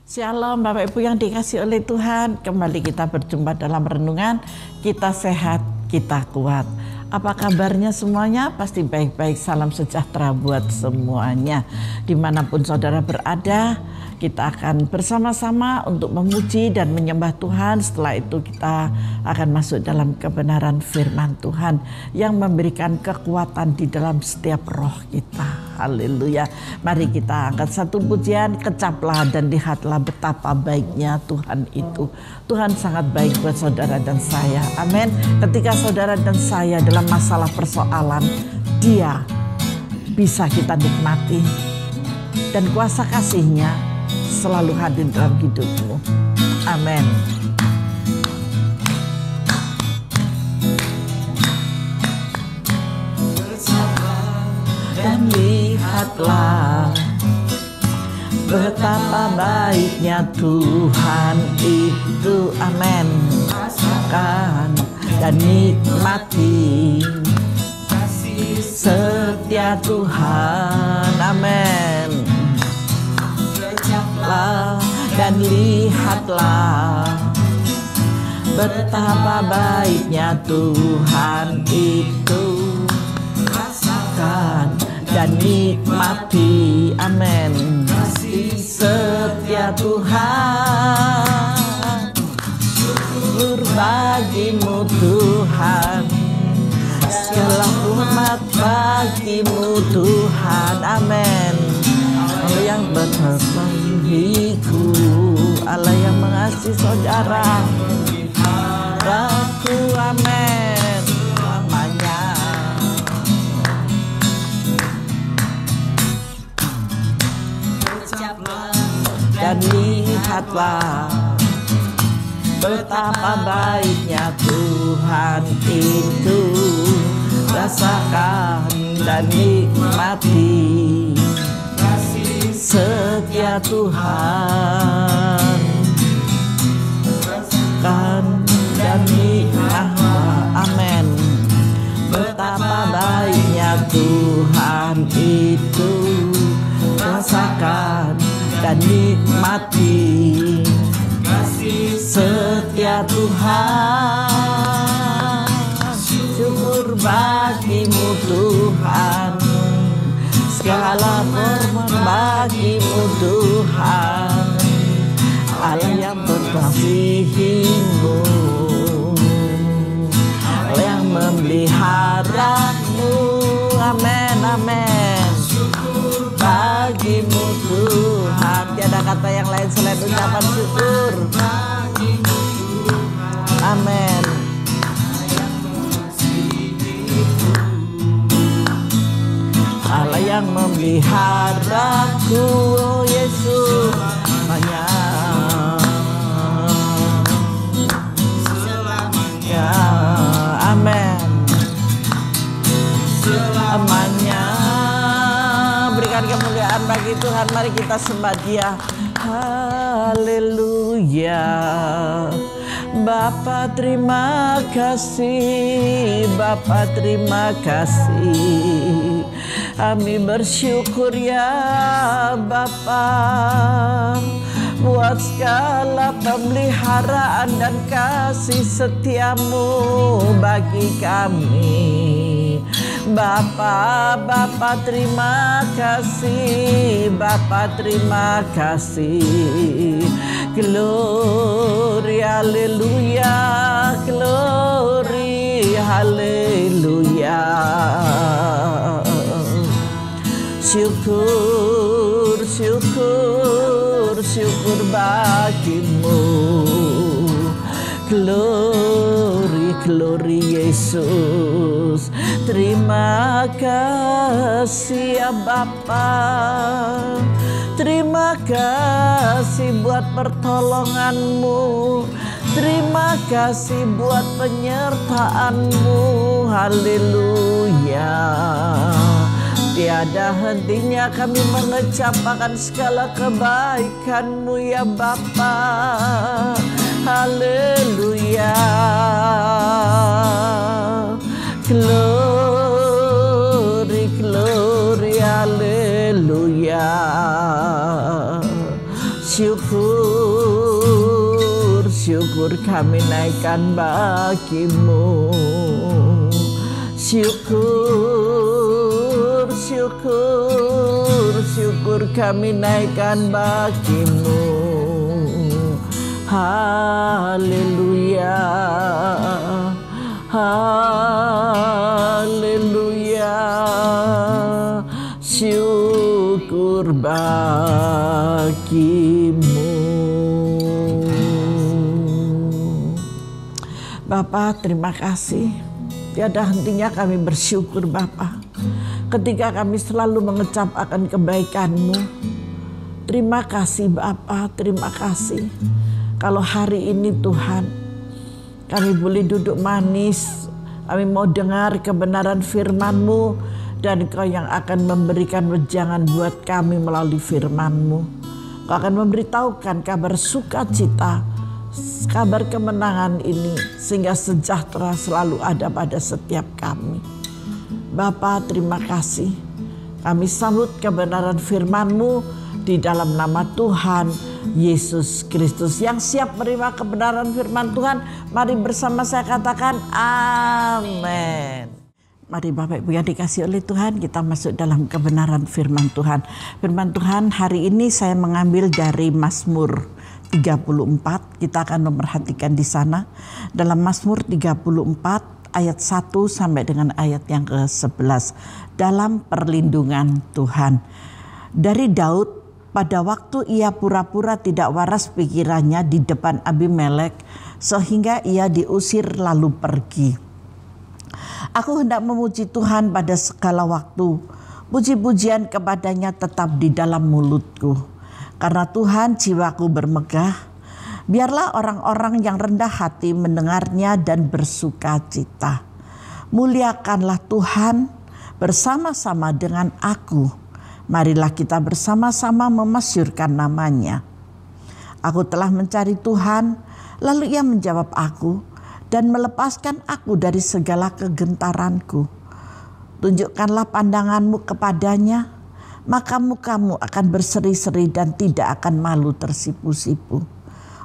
Shalom Bapak Ibu yang dikasihi oleh Tuhan. Kembali kita berjumpa dalam renungan. Kita sehat, kita kuat. Apa kabarnya semuanya? Pasti baik-baik. Salam sejahtera buat semuanya. Dimanapun saudara berada, kita akan bersama-sama untuk memuji dan menyembah Tuhan. Setelah itu kita akan masuk dalam kebenaran firman Tuhan yang memberikan kekuatan di dalam setiap roh kita. Haleluya. Mari kita angkat satu pujian, kecaplah dan lihatlah betapa baiknya Tuhan itu. Tuhan sangat baik buat saudara dan saya. Amin. Ketika saudara dan saya dalam masalah persoalan, Dia bisa kita nikmati. Dan kuasa kasih-Nya selalu hadir dalam hidupmu. Amin. Dan lihatlah betapa baiknya Tuhan itu. Amin. Rasakan dan nikmati kasih setia Tuhan. Amin. Bercaklah dan lihatlah betapa baiknya Tuhan itu. Rasakan dan nikmati, amin, kasih setia Tuhan. Syukur bagimu Tuhan, segala hormat bagimu Tuhan, amin. Allah yang mengasihiku, Allah yang mengasihi saudara, aku, amin. Dan lihatlah betapa baiknya Tuhan itu. Rasakan dan nikmati kasih setia Tuhan. Rasakan dan nikmatlah, amin, betapa baiknya Tuhan itu. Rasakan dan nikmati kasih setia Tuhan. Syukur bagimu Tuhan, segala hormat bagimu Tuhan, Allah yang mengasihimu, Allah yang memeliharamu, amin, amin. Syukur bagimu Tuhan. Tiada kata yang lain selain ucapan syukur. Amin. Allah yang memeliharaku, oh Yesus, hanya selamanya, amin, selamanya. Berikan kemuliaan bagi Tuhan. Mari kita sembah Dia. Haleluya. Bapa terima kasih, Bapa terima kasih. Kami bersyukur ya Bapa buat segala pemeliharaan dan kasih setiamu bagi kami. Bapa, Bapa terima kasih, Bapa terima kasih. Glory, haleluya, glory, haleluya. Syukur, syukur, syukur bagimu. Glory, glory Yesus. Terima kasih ya Bapa. Terima kasih buat pertolonganmu. Terima kasih buat penyertaanmu. Haleluya. Tiada hentinya kami mengucapkan segala kebaikanmu ya Bapa. Haleluya. Glory, glory, haleluya. Syukur syukur kami naikkan bagimu. Syukur, syukur, syukur kami naikkan bagimu. Haleluya, haleluya, syukur bagimu. Bapa, terima kasih. Tiada hentinya kami bersyukur Bapa, ketika kami selalu mengecap akan kebaikan-Mu. Terima kasih Bapa, terima kasih. Kalau hari ini Tuhan, kami boleh duduk manis, kami mau dengar kebenaran firman-Mu, dan Kau yang akan memberikan wejangan buat kami melalui firman-Mu. Kau akan memberitahukan kabar sukacita, kabar kemenangan ini, sehingga sejahtera selalu ada pada setiap kami. Bapa, terima kasih. Kami sambut kebenaran firman-Mu di dalam nama Tuhan Yesus Kristus. Yang siap menerima kebenaran firman Tuhan, mari bersama saya katakan amin. Mari Bapak Ibu yang dikasih oleh Tuhan, kita masuk dalam kebenaran firman Tuhan. Firman Tuhan hari ini saya mengambil dari Mazmur 34, kita akan memperhatikan di sana. Dalam Mazmur 34 ayat 1 sampai dengan ayat yang ke-11. Dalam perlindungan Tuhan. Dari Daud, pada waktu ia pura-pura tidak waras pikirannya di depan Abimelek, sehingga ia diusir lalu pergi. Aku hendak memuji Tuhan pada segala waktu. Puji-pujian kepadanya tetap di dalam mulutku. Karena Tuhan jiwaku bermegah, biarlah orang-orang yang rendah hati mendengarnya dan bersuka cita. Muliakanlah Tuhan bersama-sama dengan aku. Marilah kita bersama-sama memasyurkan namanya. Aku telah mencari Tuhan, lalu ia menjawab aku dan melepaskan aku dari segala kegentaranku. Tunjukkanlah pandanganmu kepadanya, maka mukamu akan berseri-seri dan tidak akan malu tersipu-sipu.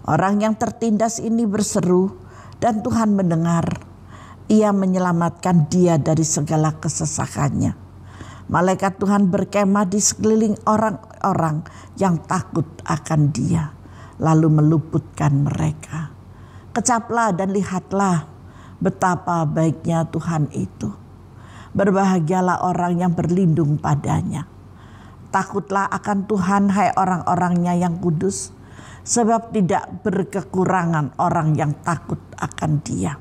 Orang yang tertindas ini berseru dan Tuhan mendengar. Ia menyelamatkan dia dari segala kesesakannya. Malaikat Tuhan berkemah di sekeliling orang-orang yang takut akan dia, lalu meluputkan mereka. Kecaplah dan lihatlah betapa baiknya Tuhan itu. Berbahagialah orang yang berlindung padanya. Takutlah akan Tuhan, hai orang-orangnya yang kudus, sebab tidak berkekurangan orang yang takut akan Dia.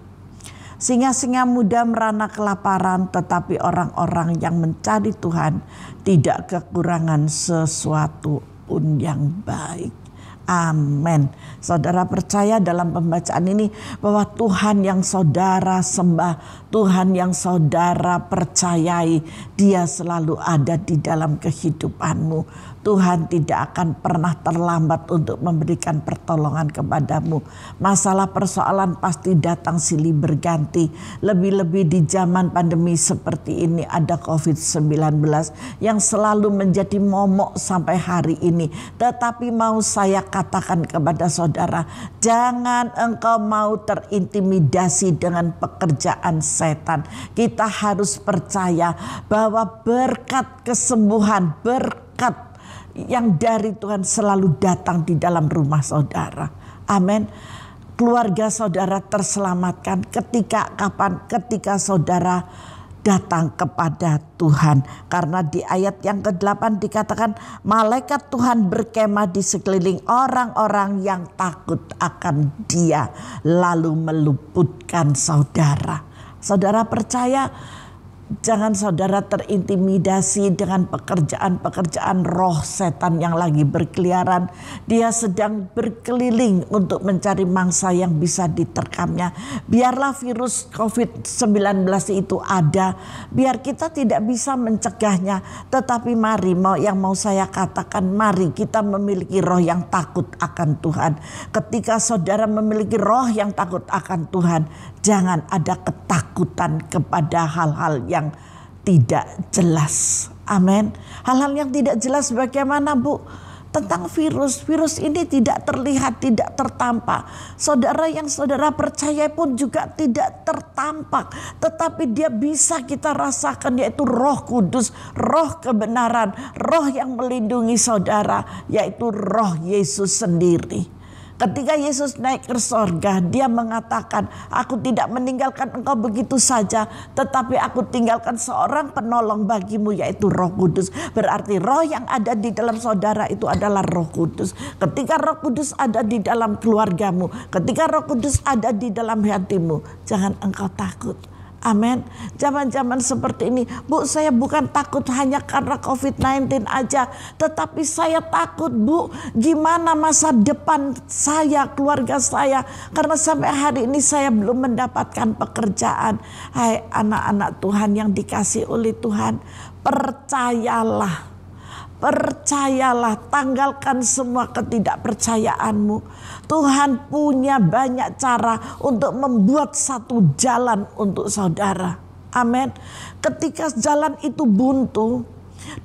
Singa-singa muda merana kelaparan, tetapi orang-orang yang mencari Tuhan tidak kekurangan sesuatu pun yang baik. Amin. Saudara percaya dalam pembacaan ini bahwa Tuhan yang saudara sembah, Tuhan yang saudara percayai, Dia selalu ada di dalam kehidupanmu. Tuhan tidak akan pernah terlambat untuk memberikan pertolongan kepadamu. Masalah persoalan pasti datang silih berganti. Lebih-lebih di zaman pandemi seperti ini ada COVID-19 yang selalu menjadi momok sampai hari ini. Tetapi mau saya katakan kepada saudara, jangan engkau mau terintimidasi dengan pekerjaan setan. Kita harus percaya bahwa berkat kesembuhan, berkat yang dari Tuhan selalu datang di dalam rumah saudara. Amin. Keluarga saudara terselamatkan ketika kapan? Ketika saudara datang kepada Tuhan. Karena di ayat yang ke-8 dikatakan, malaikat Tuhan berkemah di sekeliling orang-orang yang takut akan Dia, lalu meluputkan saudara. Saudara percaya, jangan saudara terintimidasi dengan pekerjaan-pekerjaan roh setan yang lagi berkeliaran. Dia sedang berkeliling untuk mencari mangsa yang bisa diterkamnya. Biarlah virus COVID-19 itu ada, biar kita tidak bisa mencegahnya. Tetapi mari, yang mau saya katakan, mari kita memiliki roh yang takut akan Tuhan. Ketika saudara memiliki roh yang takut akan Tuhan, jangan ada ketakutan kepada hal-hal yang tidak jelas. Amin. Hal-hal yang tidak jelas bagaimana, Bu? tentang virus. Virus ini tidak terlihat, tidak tertampak. Saudara yang saudara percaya pun juga tidak tertampak. Tetapi dia bisa kita rasakan, yaitu Roh Kudus, Roh kebenaran, Roh yang melindungi saudara, yaitu Roh Yesus sendiri. Ketika Yesus naik ke sorga, dia mengatakan, aku tidak meninggalkan engkau begitu saja, tetapi aku tinggalkan seorang penolong bagimu, yaitu Roh Kudus. Berarti roh yang ada di dalam saudara itu adalah Roh Kudus. Ketika Roh Kudus ada di dalam keluargamu, ketika Roh Kudus ada di dalam hatimu, jangan engkau takut. Amin. Zaman-zaman seperti ini, Bu, saya bukan takut hanya karena COVID-19 aja, tetapi saya takut, Bu, gimana masa depan saya, keluarga saya, karena sampai hari ini saya belum mendapatkan pekerjaan. Hai anak-anak Tuhan yang dikasih oleh Tuhan, percayalah. Percayalah, tanggalkan semua ketidakpercayaanmu. Tuhan punya banyak cara untuk membuat satu jalan untuk saudara. Amin. Ketika jalan itu buntu,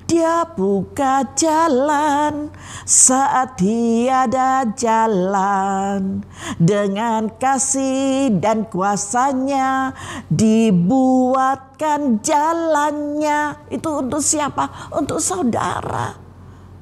dia buka jalan saat tiada jalan. Dengan kasih dan kuasanya dibuatkan jalannya. Itu untuk siapa? Untuk saudara.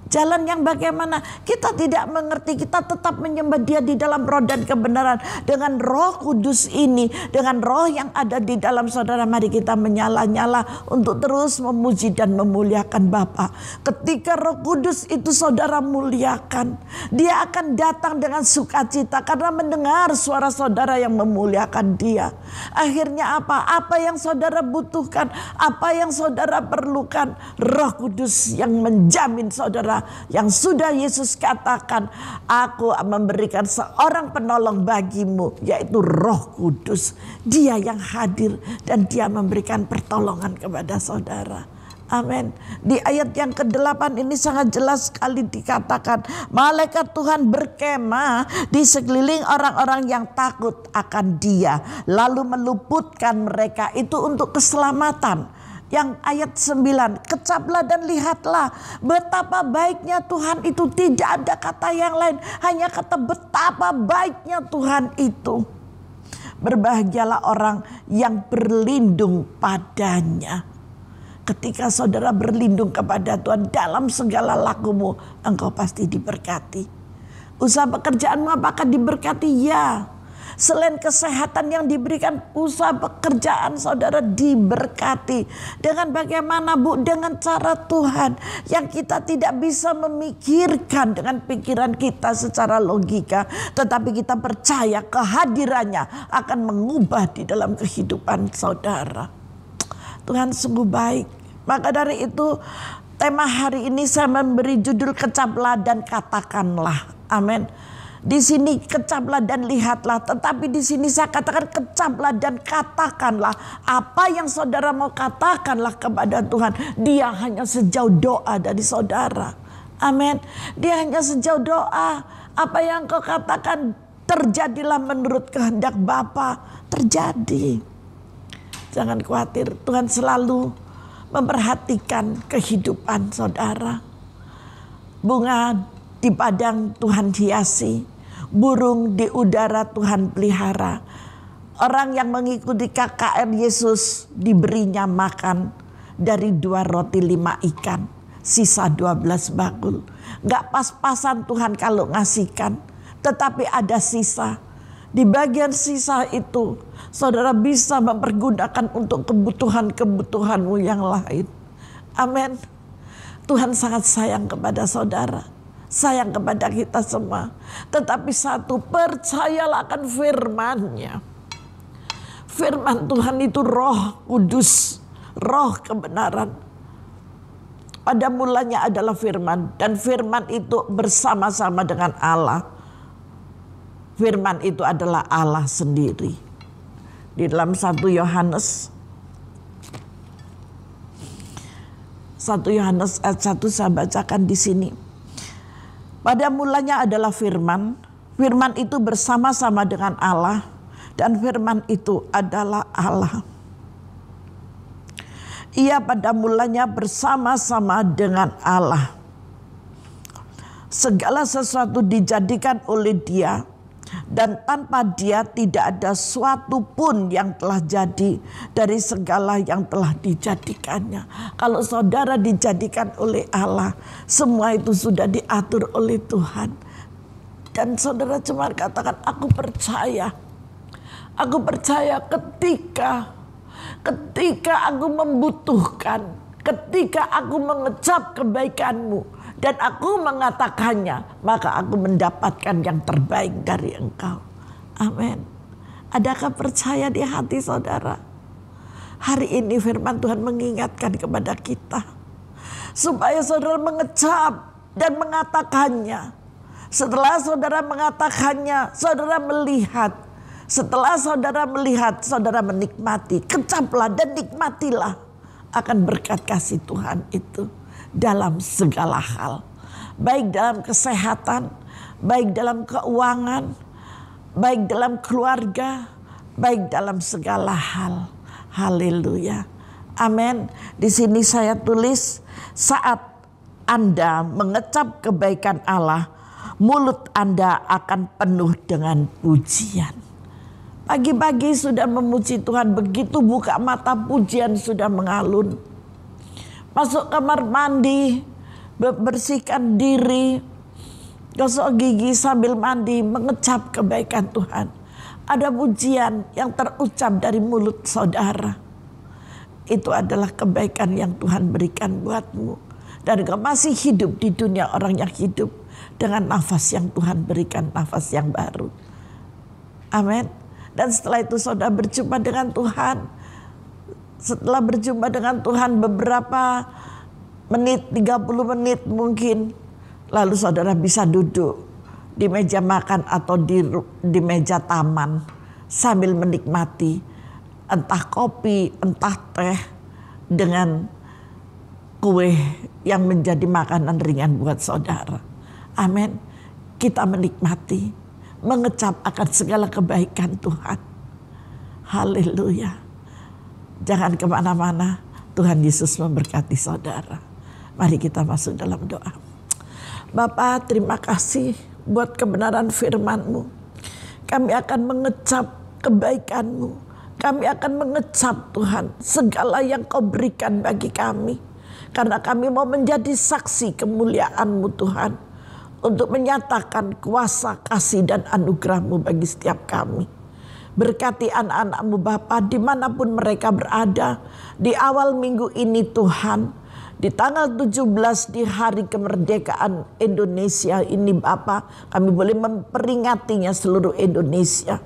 Jalan yang bagaimana? Kita tidak mengerti, kita tetap menyembah Dia di dalam roh dan kebenaran. Dengan Roh Kudus ini, dengan roh yang ada di dalam saudara, mari kita menyala-nyala untuk terus memuji dan memuliakan Bapa. Ketika Roh Kudus itu saudara muliakan, Dia akan datang dengan sukacita karena mendengar suara saudara yang memuliakan Dia. Akhirnya apa? Apa yang saudara butuhkan, apa yang saudara perlukan, Roh Kudus yang menjamin saudara. Yang sudah Yesus katakan, aku memberikan seorang penolong bagimu, yaitu Roh Kudus. Dia yang hadir dan dia memberikan pertolongan kepada saudara. Amin. Di ayat yang ke-8 ini sangat jelas sekali dikatakan, malaikat Tuhan berkemah di sekeliling orang-orang yang takut akan Dia, lalu meluputkan mereka. Itu untuk keselamatan. Yang ayat 9, kecaplah dan lihatlah betapa baiknya Tuhan itu. Tidak ada kata yang lain, hanya kata betapa baiknya Tuhan itu. Berbahagialah orang yang berlindung padanya. Ketika saudara berlindung kepada Tuhan dalam segala lakumu, engkau pasti diberkati. Usaha pekerjaanmu apakah diberkati? Ya. Selain kesehatan yang diberikan, usaha pekerjaan saudara diberkati. Dengan bagaimana, Bu? Dengan cara Tuhan yang kita tidak bisa memikirkan dengan pikiran kita secara logika. Tetapi kita percaya kehadirannya akan mengubah di dalam kehidupan saudara. Tuhan sungguh baik. Maka dari itu tema hari ini saya memberi judul kecaplah dan katakanlah. Amin. Di sini kecaplah dan lihatlah, tetapi di sini saya katakan kecaplah dan katakanlah. Apa yang saudara mau katakanlah kepada Tuhan. Dia hanya sejauh doa dari saudara. Amin. Dia hanya sejauh doa. Apa yang kau katakan, terjadilah menurut kehendak Bapa. Terjadi. Jangan khawatir, Tuhan selalu memperhatikan kehidupan saudara. Bunga di padang Tuhan hiasi, burung di udara Tuhan pelihara. Orang yang mengikuti KKR Yesus diberinya makan dari 2 roti 5 ikan, sisa 12 bakul. Gak pas-pasan Tuhan kalau ngasihkan, tetapi ada sisa. Di bagian sisa itu saudara bisa mempergunakan untuk kebutuhan-kebutuhanmu yang lain. Amin. Tuhan sangat sayang kepada saudara, sayang kepada kita semua. Tetapi satu, percayalah akan firman-Nya. Firman Tuhan itu Roh Kudus, Roh kebenaran. Pada mulanya adalah firman, dan firman itu bersama-sama dengan Allah. Firman itu adalah Allah sendiri. Di dalam 1 Yohanes ayat 1 saya bacakan di sini. Pada mulanya adalah firman, firman itu bersama-sama dengan Allah, dan firman itu adalah Allah. Ia pada mulanya bersama-sama dengan Allah. Segala sesuatu dijadikan oleh Dia, dan tanpa Dia tidak ada suatu pun yang telah jadi dari segala yang telah dijadikannya. Kalau saudara dijadikan oleh Allah, semua itu sudah diatur oleh Tuhan. Dan saudara cuma katakan, aku percaya. Aku percaya ketika aku membutuhkan, ketika aku mengecap kebaikan-Mu dan aku mengatakannya, maka aku mendapatkan yang terbaik dari Engkau. Amin. Adakah percaya di hati saudara? Hari ini firman Tuhan mengingatkan kepada kita, supaya saudara mengecap dan mengatakannya. Setelah saudara mengatakannya, saudara melihat. Setelah saudara melihat, saudara menikmati. Kecaplah dan nikmatilah akan berkat kasih Tuhan itu dalam segala hal, baik dalam kesehatan, baik dalam keuangan, baik dalam keluarga, baik dalam segala hal. Haleluya, amin. Di sini saya tulis, saat Anda mengecap kebaikan Allah, mulut Anda akan penuh dengan pujian. Pagi-pagi sudah memuji Tuhan, begitu buka mata pujian sudah mengalun. Masuk kamar mandi, bersihkan diri, gosok gigi sambil mandi, mengecap kebaikan Tuhan. Ada pujian yang terucap dari mulut saudara. Itu adalah kebaikan yang Tuhan berikan buatmu. Dan kau masih hidup di dunia orang yang hidup dengan nafas yang Tuhan berikan, nafas yang baru. Amin. Dan setelah itu saudara berjumpa dengan Tuhan. Setelah berjumpa dengan Tuhan beberapa menit, 30 menit mungkin, lalu saudara bisa duduk di meja makan atau di meja taman sambil menikmati entah kopi, entah teh dengan kue yang menjadi makanan ringan buat saudara. Amin. Kita menikmati, mengecap akan segala kebaikan Tuhan. Haleluya. Jangan kemana-mana, Tuhan Yesus memberkati saudara. Mari kita masuk dalam doa. Bapa, terima kasih buat kebenaran firman-Mu. Kami akan mengecap kebaikan-Mu. Kami akan mengecap Tuhan segala yang Kau berikan bagi kami. Karena kami mau menjadi saksi kemuliaan-Mu Tuhan. Untuk menyatakan kuasa, kasih dan anugerah-Mu bagi setiap kami. Berkati anak-anak-Mu Bapa dimanapun mereka berada. Di awal minggu ini Tuhan, di tanggal 17 di hari kemerdekaan Indonesia ini Bapa, kami boleh memperingatinya seluruh Indonesia.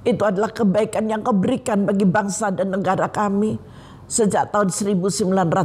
Itu adalah kebaikan yang Kau berikan bagi bangsa dan negara kami sejak tahun 1945.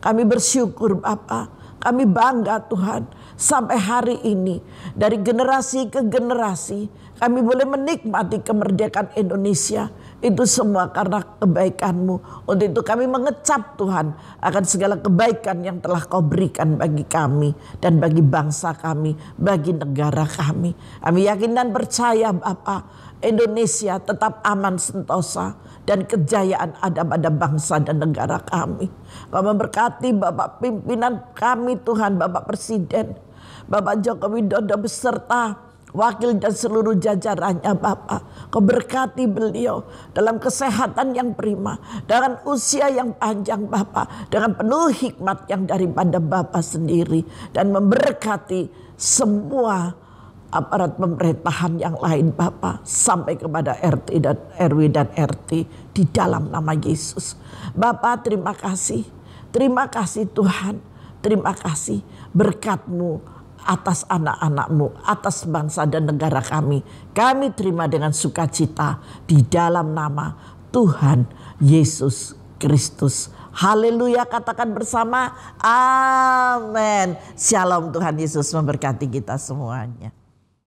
Kami bersyukur Bapa, kami bangga Tuhan, sampai hari ini dari generasi ke generasi kami boleh menikmati kemerdekaan Indonesia. Itu semua karena kebaikan-Mu. Untuk itu kami mengecap Tuhan akan segala kebaikan yang telah Kau berikan bagi kami dan bagi bangsa kami, bagi negara kami. Kami yakin dan percaya Bapa, Indonesia tetap aman sentosa dan kejayaan ada pada bangsa dan negara kami. Kau memberkati Bapak pimpinan kami Tuhan, Bapak Presiden, Bapak Joko Widodo beserta wakil dan seluruh jajarannya Bapak. Kau berkati beliau dalam kesehatan yang prima, dengan usia yang panjang Bapak, dengan penuh hikmat yang daripada Bapak sendiri, dan memberkati semua aparat pemerintahan yang lain Bapak, sampai kepada RT dan RW dan RT di dalam nama Yesus. Bapak terima kasih Tuhan, terima kasih berkat-Mu atas anak-anak-Mu, atas bangsa dan negara kami. Kami terima dengan sukacita di dalam nama Tuhan Yesus Kristus. Haleluya, katakan bersama, amin. Shalom, Tuhan Yesus memberkati kita semuanya.